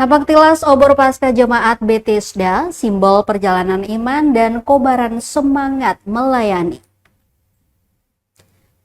Napaktilas obor pasca jemaat Bethesda, simbol perjalanan iman dan kobaran semangat melayani.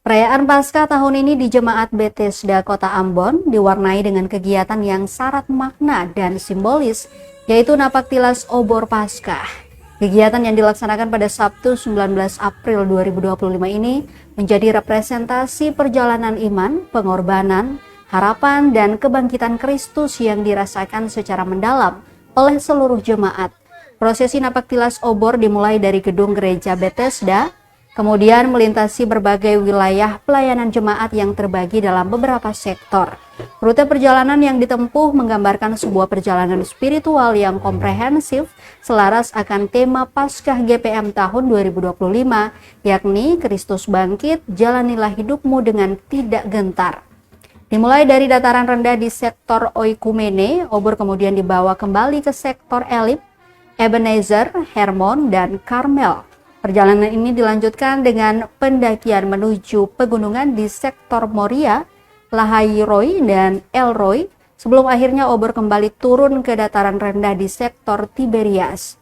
Perayaan Paskah tahun ini di Jemaat Bethesda Kota Ambon diwarnai dengan kegiatan yang syarat makna dan simbolis, yaitu napaktilas obor Paskah. Kegiatan yang dilaksanakan pada Sabtu 19 April 2025 ini menjadi representasi perjalanan iman, pengorbanan, harapan, dan kebangkitan Kristus yang dirasakan secara mendalam oleh seluruh jemaat. Prosesi napaktilas obor dimulai dari gedung gereja Bethesda, kemudian melintasi berbagai wilayah pelayanan jemaat yang terbagi dalam beberapa sektor. Rute perjalanan yang ditempuh menggambarkan sebuah perjalanan spiritual yang komprehensif selaras akan tema Paskah GPM tahun 2025, yakni Kristus bangkit, jalanilah hidupmu dengan tidak gentar. Dimulai dari dataran rendah di sektor Oikumene, obor kemudian dibawa kembali ke sektor Elim, Ebenezer, Hermon, dan Karmel. Perjalanan ini dilanjutkan dengan pendakian menuju pegunungan di sektor Moria, Lahairoi, dan Elroy, sebelum akhirnya obor kembali turun ke dataran rendah di sektor Tiberias.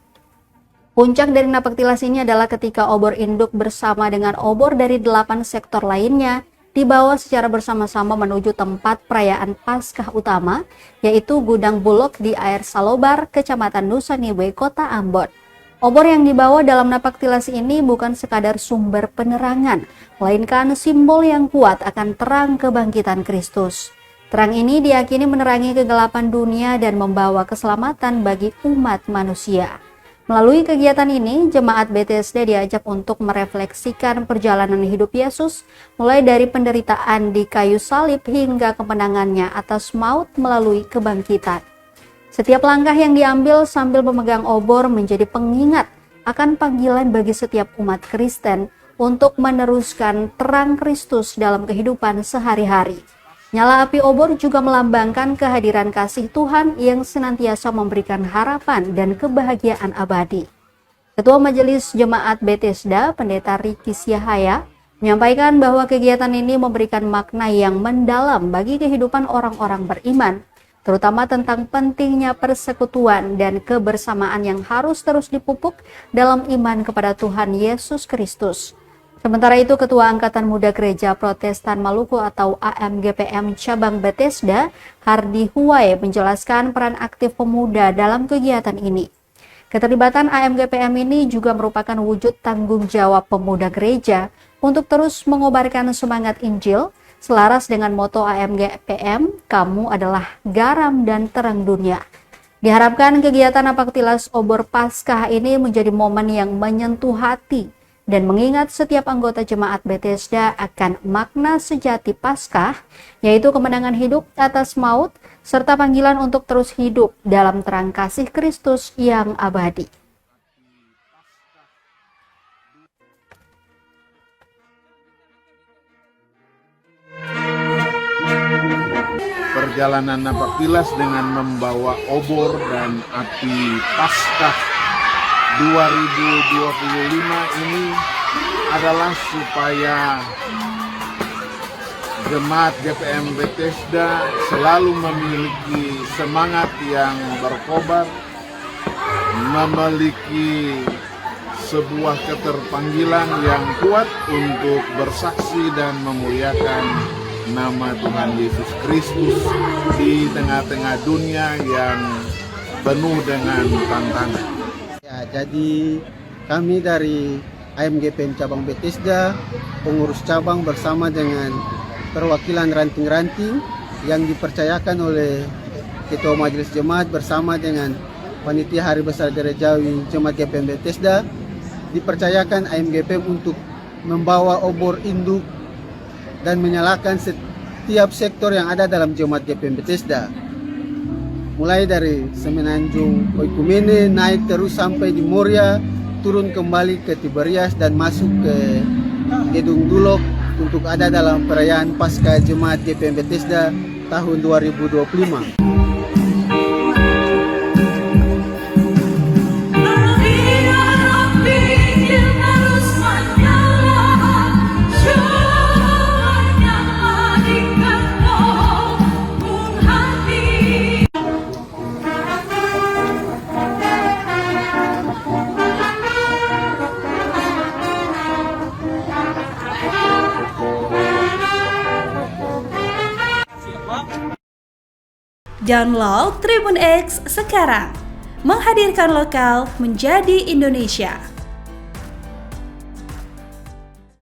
Puncak dari napaktilas ini adalah ketika obor induk bersama dengan obor dari 8 sektor lainnya dibawa secara bersama-sama menuju tempat perayaan Paskah utama, yaitu Gudang Bulog di Air Salobar, Kecamatan Nusa Niwe, Kota Ambon. Obor yang dibawa dalam napaktilas ini bukan sekadar sumber penerangan, melainkan simbol yang kuat akan terang kebangkitan Kristus. Terang ini diyakini menerangi kegelapan dunia dan membawa keselamatan bagi umat manusia. Melalui kegiatan ini, jemaat Bethesda diajak untuk merefleksikan perjalanan hidup Yesus, mulai dari penderitaan di kayu salib hingga kemenangannya atas maut melalui kebangkitan. Setiap langkah yang diambil sambil memegang obor menjadi pengingat akan panggilan bagi setiap umat Kristen untuk meneruskan terang Kristus dalam kehidupan sehari-hari. Nyala api obor juga melambangkan kehadiran kasih Tuhan yang senantiasa memberikan harapan dan kebahagiaan abadi. Ketua Majelis Jemaat Bethesda, Pendeta Riki Siahaya, menyampaikan bahwa kegiatan ini memberikan makna yang mendalam bagi kehidupan orang-orang beriman, terutama tentang pentingnya persekutuan dan kebersamaan yang harus terus dipupuk dalam iman kepada Tuhan Yesus Kristus. Sementara itu, Ketua Angkatan Muda Gereja Protestan Maluku atau AMGPM Cabang Bethesda, Hardi Huwae, menjelaskan peran aktif pemuda dalam kegiatan ini. Keterlibatan AMGPM ini juga merupakan wujud tanggung jawab pemuda gereja untuk terus mengobarkan semangat Injil, selaras dengan moto AMGPM, kamu adalah garam dan terang dunia. Diharapkan kegiatan napaktilas obor Paskah ini menjadi momen yang menyentuh hati dan mengingat setiap anggota jemaat Bethesda akan makna sejati Paskah, yaitu kemenangan hidup atas maut, serta panggilan untuk terus hidup dalam terang kasih Kristus yang abadi. Perjalanan napaktilas dengan membawa obor dan api Paskah 2025 ini adalah supaya jemaat GPM Bethesda selalu memiliki semangat yang berkobar, memiliki sebuah keterpanggilan yang kuat untuk bersaksi dan memuliakan nama Tuhan Yesus Kristus di tengah-tengah dunia yang penuh dengan tantangan. Jadi kami dari AMGPM Cabang Bethesda, pengurus cabang bersama dengan perwakilan ranting-ranting yang dipercayakan oleh Ketua Majelis Jemaat bersama dengan Panitia Hari Besar Gerejawi Jemaat GPM Bethesda, dipercayakan AMGPM untuk membawa obor induk dan menyalakan setiap sektor yang ada dalam Jemaat GPM Bethesda. Mulai dari Semenanjung Oikumene, naik terus sampai di Moria, turun kembali ke Tiberias dan masuk ke Gedung Bulog untuk ada dalam perayaan Paskah Jemaat GPM Bethesda tahun 2025. Download Tribun X sekarang. Menghadirkan lokal menjadi Indonesia.